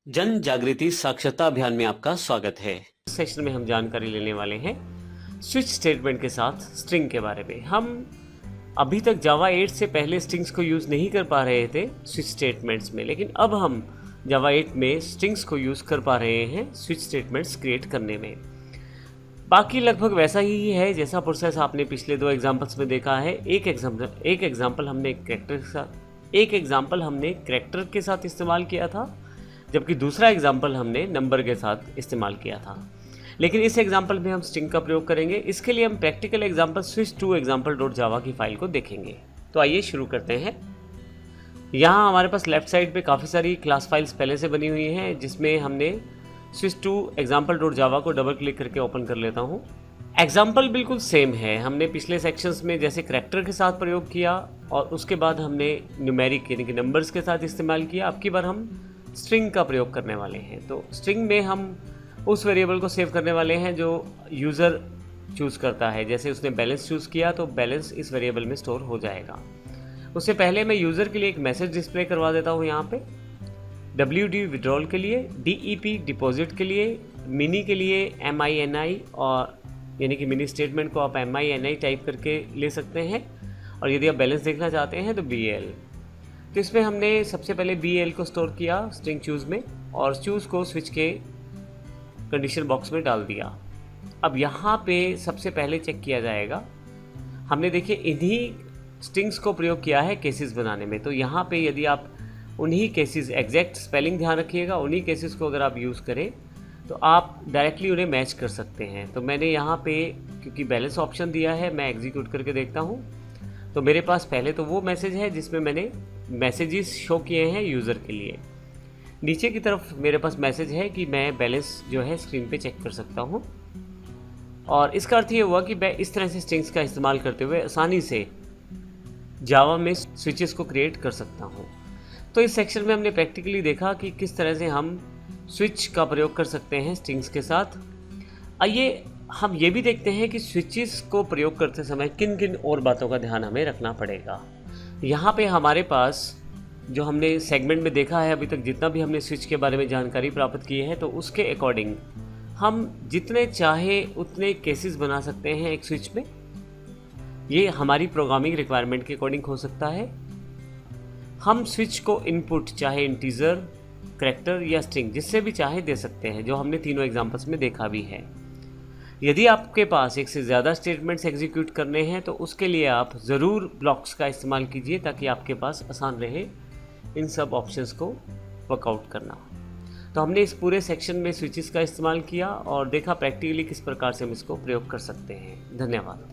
जन जागृति साक्षरता अभियान में आपका स्वागत है। इस सेशन में हम जानकारी लेने वाले हैं स्विच स्टेटमेंट के साथ स्ट्रिंग के बारे में। हम अभी तक जावा 8 से पहले स्ट्रिंग्स को यूज़ नहीं कर पा रहे थे स्विच स्टेटमेंट्स में, लेकिन अब हम जावा 8 में स्ट्रिंग्स को यूज़ कर पा रहे हैं स्विच स्टेटमेंट्स क्रिएट करने में। बाकी लगभग वैसा ही है जैसा प्रोसेस आपने पिछले 2 एग्जाम्पल्स में देखा है। एक एग्जाम्पल हमने कैरेक्टर के साथ इस्तेमाल किया था, जबकि दूसरा एग्जाम्पल हमने नंबर के साथ इस्तेमाल किया था। लेकिन इस एग्जाम्पल में हम स्ट्रिंग का प्रयोग करेंगे। इसके लिए हम प्रैक्टिकल एग्जाम्पल switch2example.java की फाइल को देखेंगे। तो आइए शुरू करते हैं। यहाँ हमारे पास लेफ्ट साइड पे काफ़ी सारी क्लास फाइल्स पहले से बनी हुई हैं, जिसमें हमने switch2example.java को डबल क्लिक करके ओपन कर लेता हूँ। एग्जाम्पल बिल्कुल सेम है। हमने पिछले सेक्शंस में जैसे करैक्टर के साथ प्रयोग किया और उसके बाद हमने न्यूमेरिक यानी कि नंबर्स के साथ इस्तेमाल किया। अब की बार हम स्ट्रिंग का प्रयोग करने वाले हैं। तो स्ट्रिंग में हम उस वेरिएबल को सेव करने वाले हैं जो यूज़र चूज़ करता है। जैसे उसने बैलेंस चूज़ किया तो बैलेंस इस वेरिएबल में स्टोर हो जाएगा। उससे पहले मैं यूज़र के लिए एक मैसेज डिस्प्ले करवा देता हूँ। यहाँ पे WD विड्रॉल के लिए, DEP डिपॉजिट के लिए, मिनी के लिए MINI, और यानी कि मिनी स्टेटमेंट को आप MINI टाइप करके ले सकते हैं, और यदि आप बैलेंस देखना चाहते हैं तो BAL। तो इसमें हमने सबसे पहले BAL को स्टोर किया स्ट्रिंग चूज़ में, और चूज़ को स्विच के कंडीशन बॉक्स में डाल दिया। अब यहाँ पे सबसे पहले चेक किया जाएगा। हमने देखिए इन्हीं स्ट्रिंग्स को प्रयोग किया है केसेस बनाने में। तो यहाँ पे यदि आप उन्हीं केसेस, एग्जैक्ट स्पेलिंग ध्यान रखिएगा, उन्हीं केसेस को अगर आप यूज़ करें तो आप डायरेक्टली उन्हें मैच कर सकते हैं। तो मैंने यहाँ पे क्योंकि बैलेंस ऑप्शन दिया है, मैं एग्जीक्यूट करके देखता हूँ। तो मेरे पास पहले तो वो मैसेज है जिसमें मैंने मैसेजेस शो किए हैं यूज़र के लिए। नीचे की तरफ मेरे पास मैसेज है कि मैं बैलेंस जो है स्क्रीन पे चेक कर सकता हूँ, और इसका अर्थ ये हुआ कि मैं इस तरह से स्ट्रिंग्स का इस्तेमाल करते हुए आसानी से जावा में स्विचेस को क्रिएट कर सकता हूँ। तो इस सेक्शन में हमने प्रैक्टिकली देखा कि किस तरह से हम स्विच का प्रयोग कर सकते हैं स्ट्रिंग्स के साथ। आइए हम ये भी देखते हैं कि स्विचेस को प्रयोग करते समय किन किन और बातों का ध्यान हमें रखना पड़ेगा। यहाँ पे हमारे पास जो हमने सेगमेंट में देखा है अभी तक, जितना भी हमने स्विच के बारे में जानकारी प्राप्त की है, तो उसके अकॉर्डिंग हम जितने चाहे उतने केसेस बना सकते हैं एक स्विच में। ये हमारी प्रोग्रामिंग रिक्वायरमेंट के अकॉर्डिंग हो सकता है। हम स्विच को इनपुट चाहे इंटीजर, करैक्टर या स्ट्रिंग जिससे भी चाहे दे सकते हैं, जो हमने तीनों एग्जाम्पल्स में देखा भी है। यदि आपके पास एक से ज़्यादा स्टेटमेंट्स एग्जीक्यूट करने हैं तो उसके लिए आप ज़रूर ब्लॉक्स का इस्तेमाल कीजिए, ताकि आपके पास आसान रहे इन सब ऑप्शंस को वर्कआउट करना। तो हमने इस पूरे सेक्शन में स्विचेस का इस्तेमाल किया और देखा प्रैक्टिकली किस प्रकार से हम इसको प्रयोग कर सकते हैं। धन्यवाद।